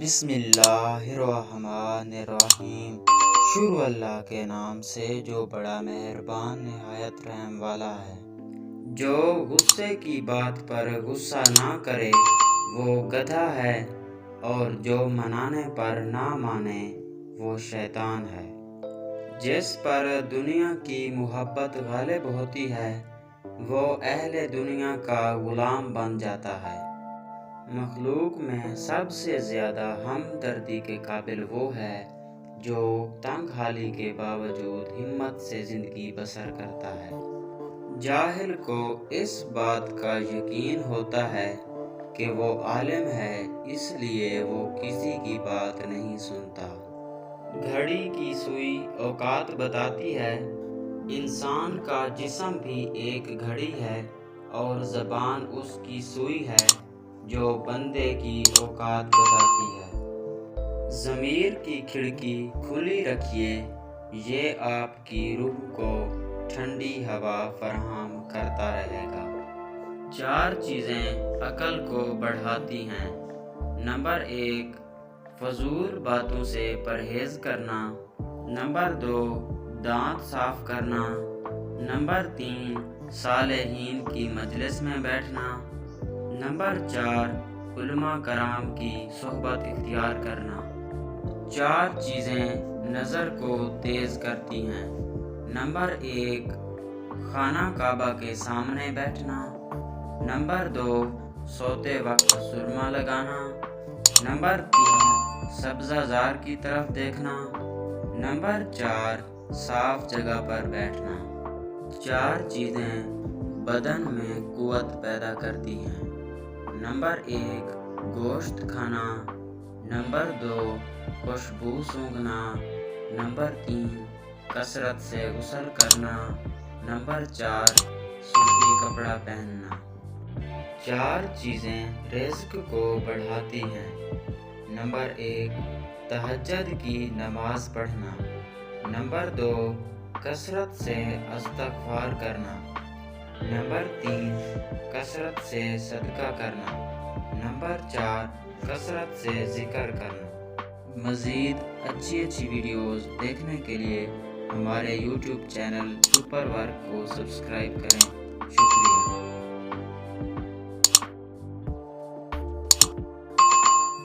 بسم اللہ الرحمن الرحیم۔ شروع اللہ کے نام سے جو بڑا مہربان نہایت رحم والا ہے۔ جو غصے کی بات پر غصہ نہ کرے وہ گدھا ہے، اور جو منانے پر نہ مانے وہ شیطان ہے۔ جس پر دنیا کی محبت غالب ہوتی ہے وہ اہل دنیا کا غلام بن جاتا ہے۔ مخلوق میں سب سے زیادہ ہمدردی کے قابل وہ ہے جو تنگ حالی کے باوجود ہمت سے زندگی بسر کرتا ہے۔ جاہل کو اس بات کا یقین ہوتا ہے کہ وہ عالم ہے، اس لیے وہ کسی کی بات نہیں سنتا۔ گھڑی کی سوئی اوقات بتاتی ہے۔ انسان کا جسم بھی ایک گھڑی ہے اور زبان اس کی سوئی ہے جو بندے کی اوقات بتاتی ہے۔ ضمیر کی کھڑکی کھلی رکھیے، یہ آپ کی روح کو ٹھنڈی ہوا فراہم کرتا رہے گا۔ 4 چیزیں عقل کو بڑھاتی ہیں۔ نمبر 1، فضول باتوں سے پرہیز کرنا۔ نمبر 2، دانت صاف کرنا۔ نمبر 3، صالحین کی مجلس میں بیٹھنا۔ نمبر 4، علماء کرام کی صحبت اختیار کرنا۔ 4 چیزیں نظر کو تیز کرتی ہیں۔ نمبر 1، خانہ کعبہ کے سامنے بیٹھنا۔ نمبر 2، سوتے وقت سرما لگانا۔ نمبر 3، سبزہ زار کی طرف دیکھنا۔ نمبر 4، صاف جگہ پر بیٹھنا۔ 4 چیزیں بدن میں قوت پیدا کرتی ہیں۔ نمبر 1، گوشت کھانا۔ نمبر 2، خوشبو سونگھنا۔ نمبر 3، کثرت سے غسل کرنا۔ نمبر 4، سوتی کپڑا پہننا۔ 4 چیزیں رزق کو بڑھاتی ہیں۔ نمبر 1، تہجد کی نماز پڑھنا۔ نمبر 2، کثرت سے استغفار کرنا۔ نمبر 3، کثرت سے صدقہ کرنا۔ نمبر 4، کثرت سے ذکر کرنا۔ مزید اچھی ویڈیوز دیکھنے کے لیے ہمارے YouTube چینل سپر ورک کو سبسکرائب کریں۔ شکریہ۔